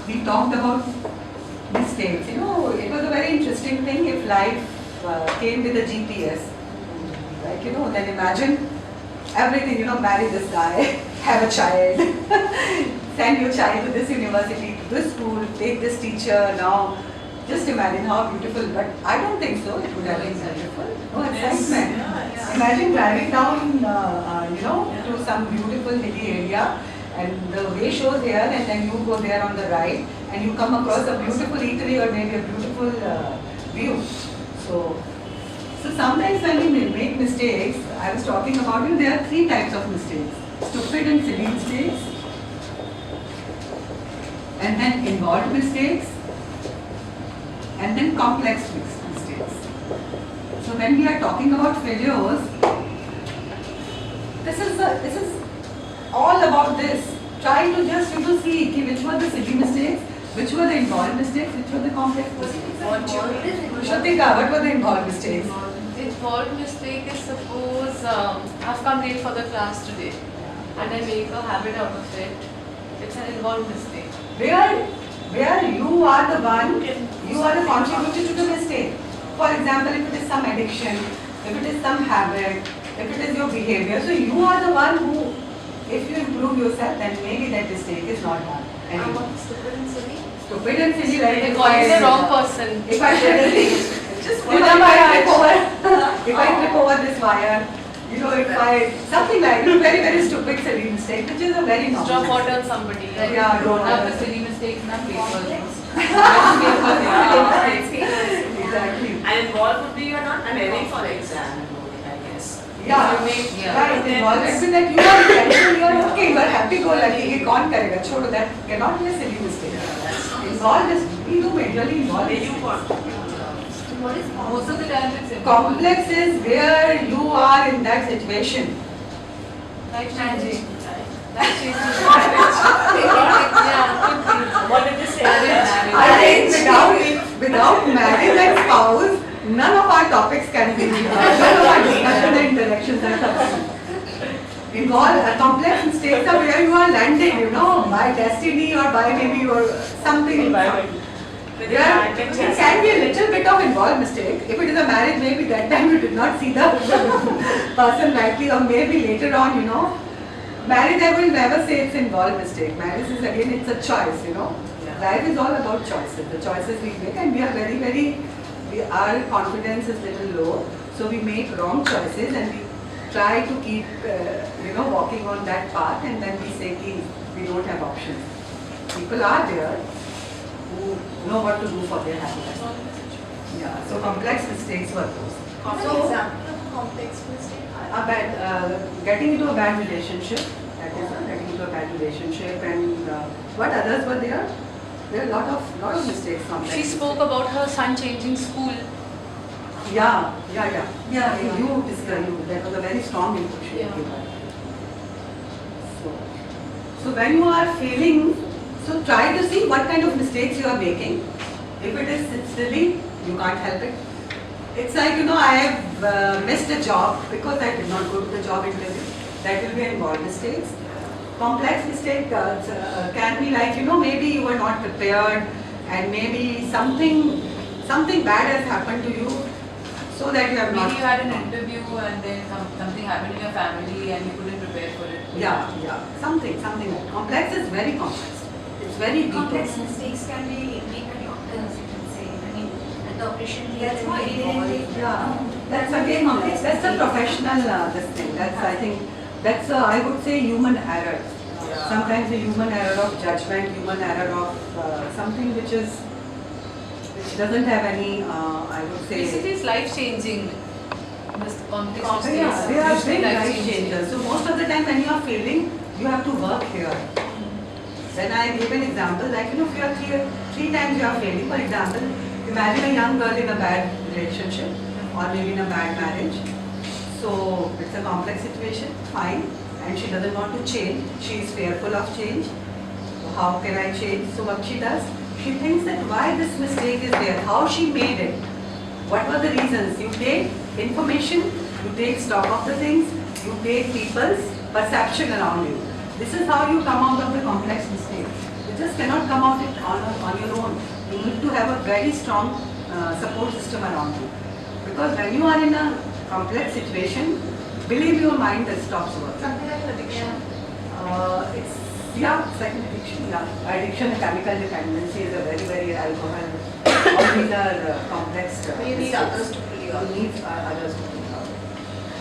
we talked about mistakes. You know, it was a very interesting thing if life came with a GPS. Like, you know, then imagine everything, you know, marry this guy, have a child, send your child to this university, to this school, take this teacher now. Just imagine how beautiful, but I don't think so. It would have been beautiful. No excitement. Imagine driving down, you know, to some beautiful hilly area, and the way shows here, and then you go there on the right, and you come across a beautiful eatery or maybe a beautiful view. So sometimes when we make mistakes, I was talking about it, there are 3 types of mistakes. Stupid and silly mistakes, and then involved mistakes, and then complex mistakes. So when we are talking about failures, this is all about this. Try to just see which were the silly mistakes, which were the involved mistakes, which were the complex mistakes. Shrutika, what were the involved mistakes? Involved mistake is suppose I've come late for the class today and I make a habit out of it. It's an involved mistake. Where you are the one, you are the contributor to the mistake. For example, if it is some addiction, if it is some habit, if it is your behavior, so you are the one who, if you improve yourself, then maybe that mistake is not done. And what stupid and silly? Stupid and silly, like You're calling the wrong person. If I just if I trip over this wire, you know, if I something like very very stupid silly mistake, which is a very normal. Drop water on somebody. Like Yeah, don't don't have have the silly mistakes, not paper. Exactly. And involved would be you're not preparing for the exam, I guess. Yeah, right. Involved with that you are ready, you are okay, you are happy go lucky. ये कौन करेगा? छोड़ो, that cannot be a silly mistake. Involved is we do majorly involved. Most of the time it's Complex is where you are in that situation. life changing. What did you say? I think without marriage and spouse, none of our topics can be, none of our discussion and interactions are possible. Involve complex mistakes are where you are landed, you know, by destiny or by maybe your something. Yeah, it can be a little bit of involved mistake. If it is a marriage, maybe that time you did not see the person rightly, or maybe later on, you know. Marriage, I will never say it's involved mistake. Marriage is again, it's a choice, you know. Life is all about choices. The choices we make, and we are our confidence is little low, so we make wrong choices, and we try to keep, you know, walking on that path, and then we say we don't have options. People are there who know what to do for their happiness. Yeah, so complex mistakes were those. So, example of a complex mistake? Getting into a bad relationship, that is getting into a bad relationship, and what others were there? There are lot of mistakes. She spoke about her son changing school. Yeah. You discussed, that was a very strong input. So when you are failing, so try to see what kind of mistakes you are making. If it is silly, you can't help it. It's like, you know, I have missed a job because I did not go to the job interview. That will be involved mistakes. Complex mistake can be like, you know, maybe you were not prepared, and maybe something bad has happened to you, so that you have not. Maybe you had an interview and then something happened in your family and you couldn't prepare for it. Yeah, something like complex is very complex. It's very detailed. Complex mistakes can be made by doctors, you can say. I mean, at the operation theatre, That's why they didn't. Yeah, that's again, that's a professional this thing. That's, I think, that's I would say human error. Yeah. Sometimes a human error of judgment, human error of something which doesn't have any, I would say. Basically, it's life changing. This complex Yeah, mistakes. they are Usually big life changers. So most of the time when you are failing, you have to work here. Then I give an example, like, you know, if you are three times you are failing, for example, imagine a young girl in a bad relationship or maybe in a bad marriage. So it's a complex situation, fine, and she doesn't want to change. She is fearful of change. So how can I change? So what she does, she thinks that why this mistake is there, how she made it, what were the reasons. You take information, you take stock of the things, you take people's perception around you. This is how you come out of the complex mistake. You just cannot come out it on your own. You need to have a very strong support system around you. Because when you are in a complex situation, believe your mind that stops working. Something like addiction. It's it's like an addiction. Addiction and chemical dependency is a very alcohol. All these are complex. You need others to pull you out. You need others to pull you out.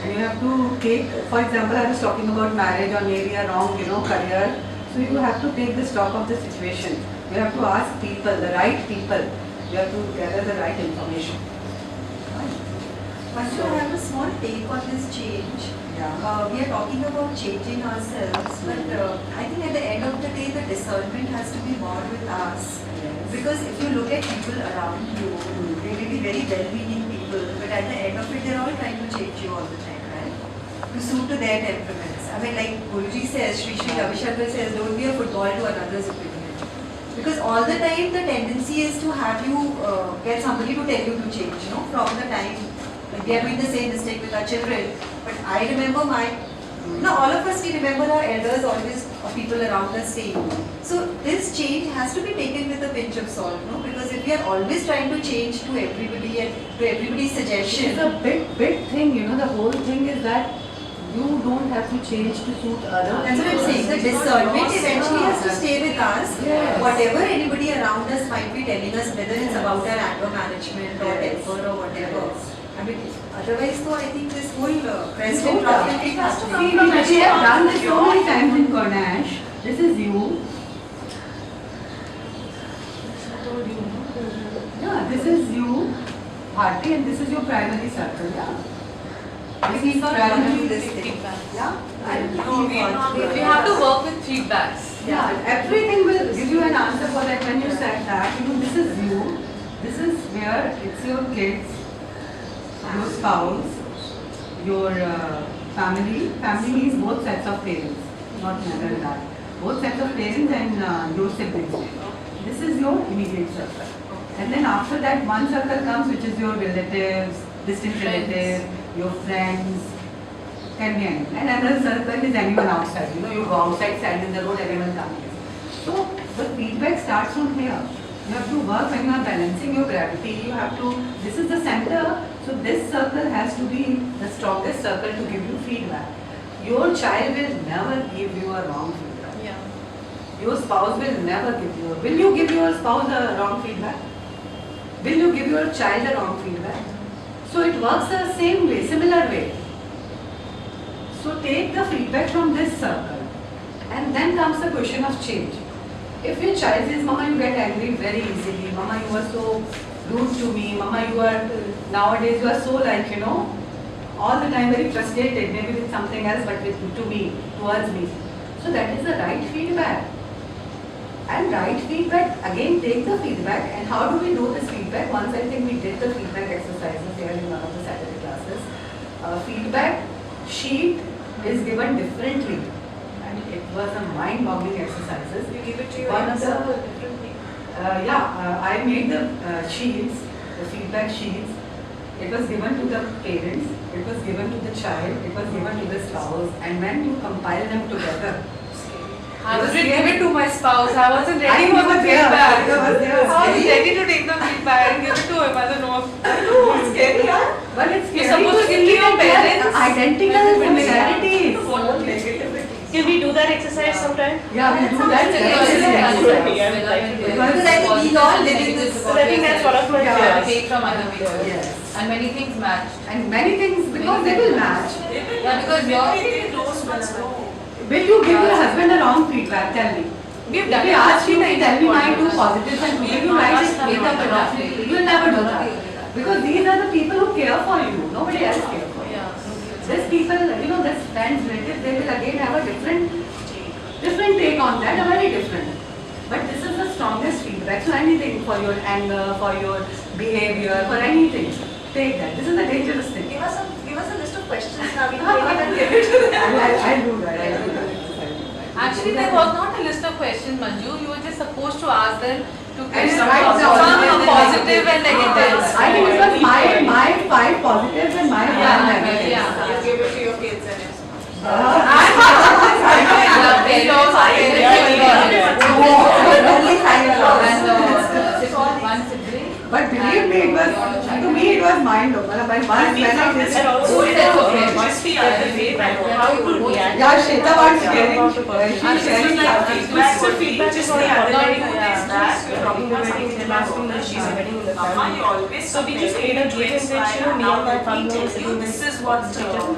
And you have to take, for example, I was talking about marriage or maybe a wrong, career. So you have to take the stock of the situation. You have to ask people, the right people. You have to gather the right information. But to have a small take on this change, Yeah. we are talking about changing ourselves, but I think at the end of the day, the discernment has to be more with us. Yes. Because if you look at people around you, they may be very well-meaning people, but at the end of it, they're all trying to change you all the time, right? To suit to their temperaments. I mean, like Guruji says, Sri Ravi Shankar says, don't be a football to another's opinion. Because all the time, the tendency is to have you get somebody to tell you to change, from the time we are doing the same mistake with our children. But I remember all of us, we remember our elders always, or people around us saying. So this change has to be taken with a pinch of salt, because if we are always trying to change to everybody and to everybody's suggestion. It's a big thing, the whole thing is that you don't have to change to suit others. That's what I'm saying. The discernment eventually has to stay with us. Yes. Whatever anybody around us might be telling us, whether it's about our anger management or Yes. temper or whatever. Yes. I mean, otherwise, though, I think this whole president No, Trump thing has to See, come. we have done this so many times in Cornish. This is you. Yeah, this is you, Bharti, and this is your primary circle, yeah. This is primary, this thing. Feedback. yeah. We have to work with feedbacks. Yeah, everything will give you an answer for that when you said that. This is you, this is where it's your kids, your spouse, your family. Family means both sets of parents, not mother and dad. Both sets of parents and your siblings. This is your immediate circle. And then after that, one circle comes, which is your relatives, distant Friends. relatives, your friends, can be anyone. And another circle is anyone outside. You go outside, stand in the road, everyone comes. So the feedback starts from here. You have to work when you are balancing your gravity. You have to, this is the center, so this circle has to be the strongest circle to give you feedback. Your child will never give you a wrong feedback. Yeah. Your spouse will never give you. Will you give your spouse a wrong feedback? Will you give your child a wrong feedback? So it works the same way, similar way. So take the feedback from this circle, and then comes the question of change. If your child says, Mama, you get angry very easily, Mama, you are so rude to me, Mama, you are, nowadays you are so all the time very frustrated, maybe with something else, but to me, towards me. So that is the right feedback. And right feedback, again take the feedback. And how do we do this feedback? Once I think we did the feedback exercises here in one of the Saturday classes. Feedback sheet is given differently. And it was a mind-boggling exercises. You give it to your But, answer differently. I made the sheets, the feedback sheets. It was given to the parents, it was given to the child, it was given to the spouse, and when you compile them together, I wasn't give it to my spouse. I wasn't ready I for the was there. feedback. I was there. I was ready to take the feedback and give it to him. I don't know. it's scary, huh? But it's You're scary supposed to give see to your that there are parents. identical similarities. Can we do that exercise sometime? Yeah, we do that. Because I think we all live in this. So I think that's one of my Yeah. fears. Take from other people. Yes. And many things match. And many things, because they will match. Yeah, because you're. Will you give your husband a wrong feedback? Tell me. We've If done he it. asks you to tell me my two positives and will you write it We've with done a it. You will never do that. Because these are the people who care for you. Nobody else cares for you. Yeah. These people, this friends, relatives, they will again have a different take on that, a very different. But this is the strongest feedback. So anything for your anger, for your behavior, for anything, take that. This is the dangerous thing. Give us a list of questions now. We can take it and give it to them. I'll do that. I'll do that. Actually, there was not a list of questions, Manju. You were just supposed to ask them to And give write some down. positive and negatives. I think it was my 5 positives and my 5 negatives. Yeah. You give it to your kids and your spouse. Yeah, very also Only 5 was mind blowing. मतलब when I did And also, must be other way, how to react. yeah, Shweta was sharing. And She's this is sharing like something. feedback, so Feedback just is the not other very day good. is that We're talking about something, they're asking that she's a wedding in the Mama, you family. always So we just made a game in which, you know, me and my partner tell was you sitting this with is what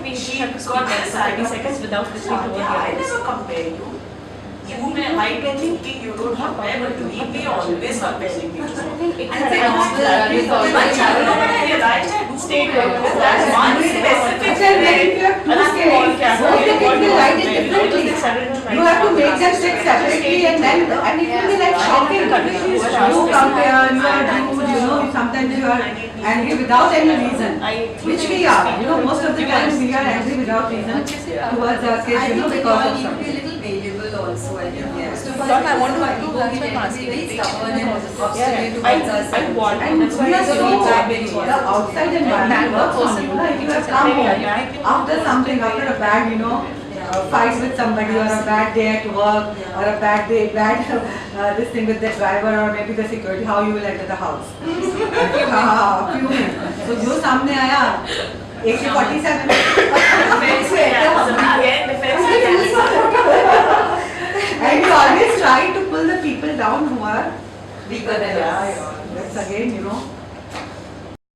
we she had to speak got like for 30 seconds without listening to what Yeah, I the others. never compare you. You may might be thinking you don't compare, but we always comparing me to someone. It And had they a also- value for But I don't know what I realized. I do State know level. that one specific Actually, like if you have two And a small scales, cap. both the kids will write it Because differently. they started to write You have to small make them classes. sit separately and then, and it will be like shocking. You compare, you are rude, you know, sometimes you are angry without any reason. Which we are, you know, most of the time we are angry without reason towards our kids, you know, because of need to something. be a little variable also, I think. Most of us But I want to are improve, ego, that's we why I'm tend to be asking. very stubborn and obstinate I towards ourselves. want, And that's why we are it's so, really the outside environment works on you, like if you have come home after something, after a bad, you know, fight with somebody or a bad day at work or a bad day, bad this thing with the driver or maybe the security, how you will enter the house. हाँ, fuming. So जो सामने आया, AK-47 Defense में again, defense में and you always try to pull the people down who are Weaker than us. that's again, you know,